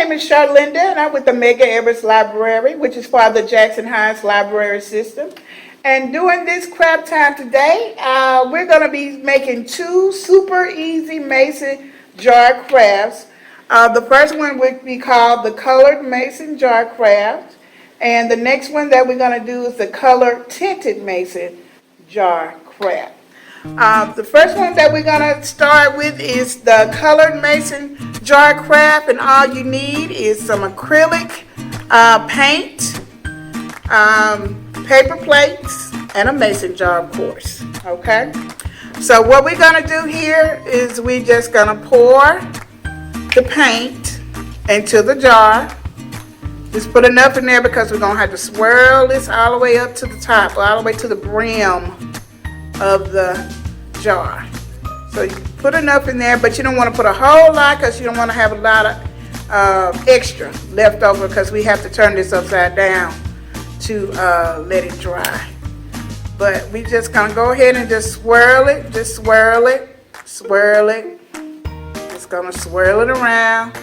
name is Charlinda, and I'm with the Medgar Evers Library, which is part of the Jackson Hinds Library System. And during this craft time today, we're going to be making two super easy mason jar crafts. The first one would be called the colored mason jar craft, and the next one that we're going to do is the colored tinted mason jar craft. The first one that we're going to start with is the colored mason jar craft, and all you need is some acrylic paint, paper plates, and a mason jar, of course. Okay, so what we're going to do here is we're just going to pour the paint into the jar. Just put enough in there because we're going to have to swirl this all the way up to the top, all the way to the brim of the jar. So you put enough in there, but you don't want to put a whole lot because you don't want to have a lot of extra left over, because we have to turn this upside down to let it dry. But we just gonna go ahead and just swirl it, just swirl it, swirl it. Just gonna swirl it around.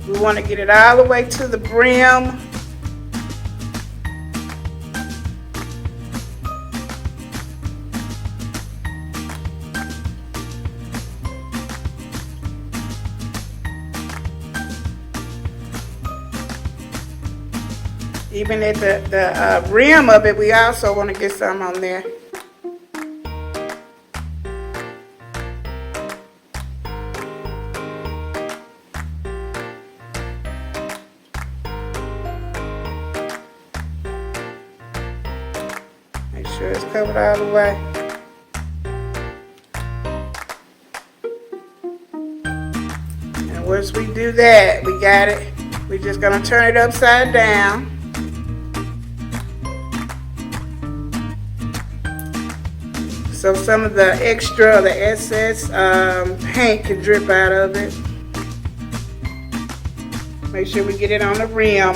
We want to get it all the way to the brim. Even at the rim of it, we also want to get some on there. Make sure it's covered all the way. And once we do that, we got it. We're just going to turn it upside down. So some of the extra, the excess paint can drip out of it. Make sure we get it on the rim.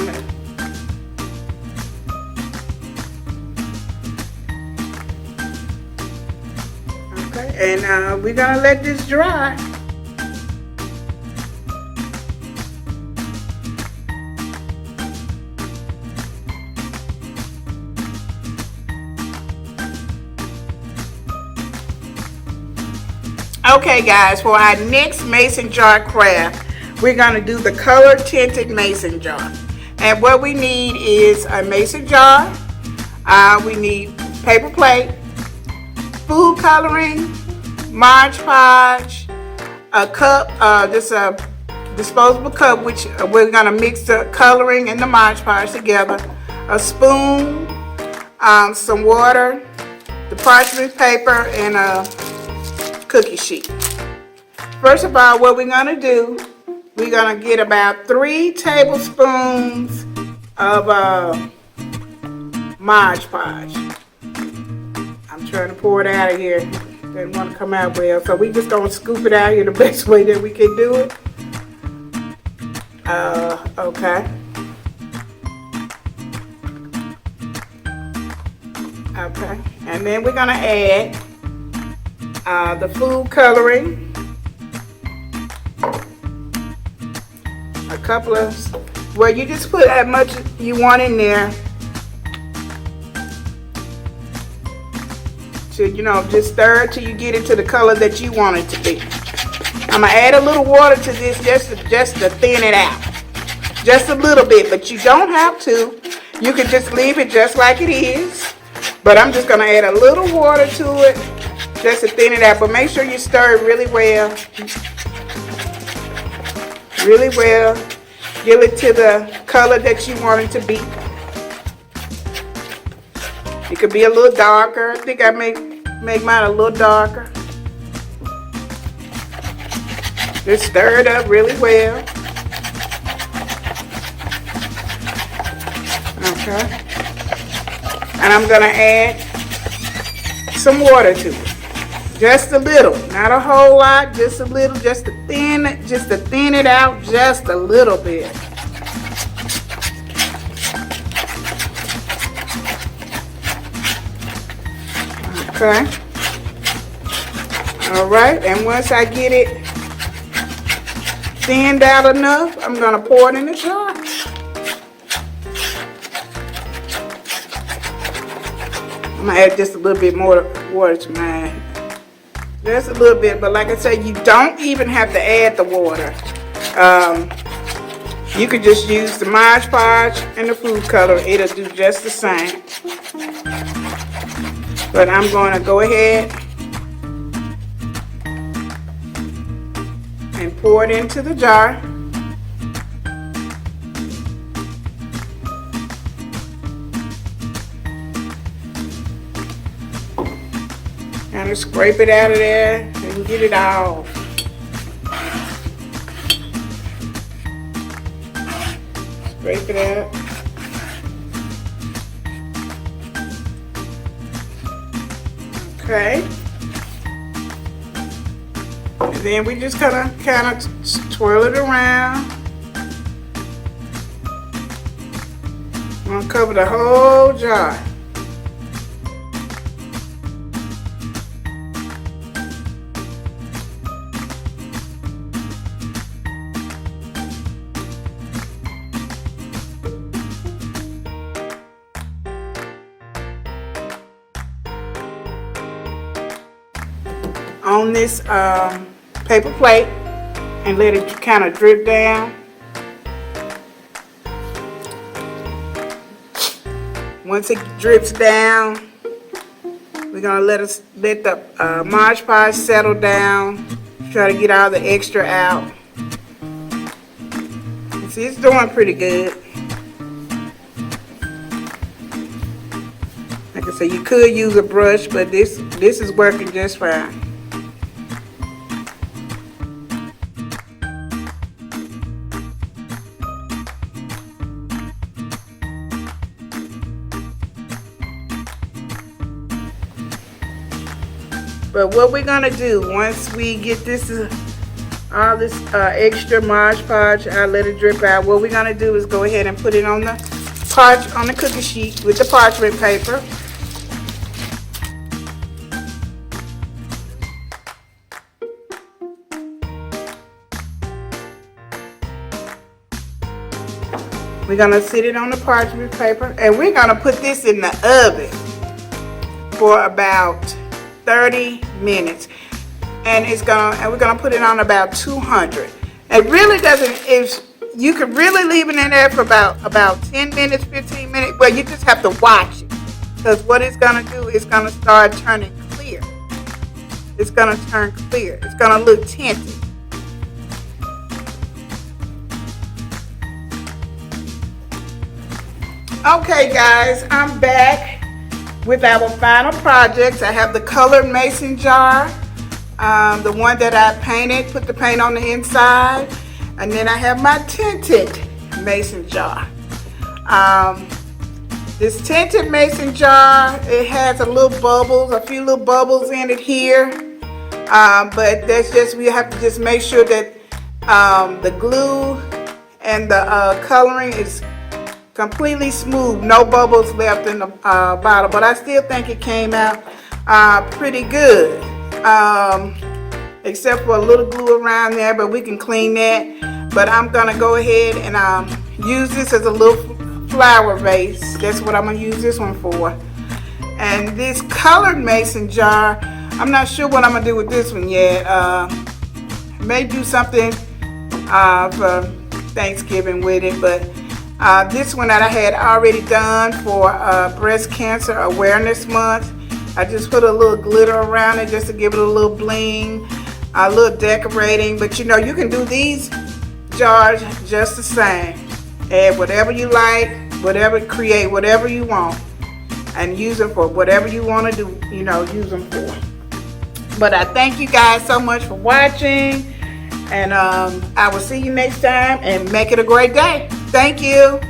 Okay, and we're gonna let this dry. Okay guys, for our next mason jar craft, we're going to do the color tinted mason jar. And what we need is a mason jar, we need paper plate, food coloring, Mod Podge, a cup, just a disposable cup, which we're going to mix the coloring and the Mod Podge together, a spoon, some water, the parchment paper, and a cookie sheet. First of all, what we're going to do, we're going to get about 3 tablespoons of Mod Podge. I'm trying to pour it out of here. Didn't want to come out well, so we just going to scoop it out here the best way that we can do it. Okay. Okay, and then we're going to add the food coloring, a couple of, well, you just put as much you want in there to, you know, just stir it till you get it to the color that you want it to be. I'm gonna add a little water to this just to thin it out, just a little bit, but you don't have to. You can just leave it just like it is, but I'm just gonna add a little water to it just to thin it out, but make sure you stir it really well. Really well. Give it to the color that you want it to be. It could be a little darker. I think I make mine a little darker. Just stir it up really well. Okay. And I'm gonna add some water to it. Just a little, not a whole lot, just a little, just to thin it out just a little bit. Okay. All right, and once I get it thinned out enough, I'm gonna pour it in the jar. I'm gonna add just a little bit more water to mine. Just a little bit, but like I said, you don't even have to add the water. You could just use the Mod Podge and the food color. It'll do just the same. But I'm going to go ahead and pour it into the jar. Kind of scrape it out of there and get it off. Scrape it out. Okay. And then we just kind of twirl it around. I'm gonna cover the whole jar. On this paper plate and let it kind of drip down. Once it drips down, we're gonna let the Mod Podge settle down. Try to get all the extra out. See, it's doing pretty good. Like I said, you could use a brush, but this is working just fine. But what we're gonna do once we get this all this extra Mod Podge, I let it drip out. What we're gonna do is go ahead and put it on the cookie sheet with the parchment paper. We're gonna sit it on the parchment paper, and we're gonna put this in the oven for about 30 minutes, and we're gonna put it on about 200. It really doesn't. If you could really leave it in there for about 10 minutes, 15 minutes, but you just have to watch it, because what it's gonna do is gonna start turning clear. It's gonna turn clear. It's gonna look tinted. Okay, guys, I'm back with our final projects. I have the colored mason jar, the one that I painted, put the paint on the inside, and then I have my tinted mason jar. This tinted mason jar, it has a few little bubbles in it here, but that's just, we have to just make sure that the glue and the coloring is completely smooth, no bubbles left in the bottle, but I still think it came out pretty good, except for a little glue around there, but we can clean that. But I'm gonna go ahead and use this as a little flower vase. That's what I'm gonna use this one for. And this colored mason jar, I'm not sure what I'm gonna do with this one yet. May do something for Thanksgiving with it, but this one that I had already done for Breast Cancer Awareness Month. I just put a little glitter around it just to give it a little bling, a little decorating. But you know, you can do these jars just the same. Add whatever you like, create whatever you want, and use them for whatever you want to do, use them for. But I thank you guys so much for watching. And I will see you next time, and make it a great day. Thank you.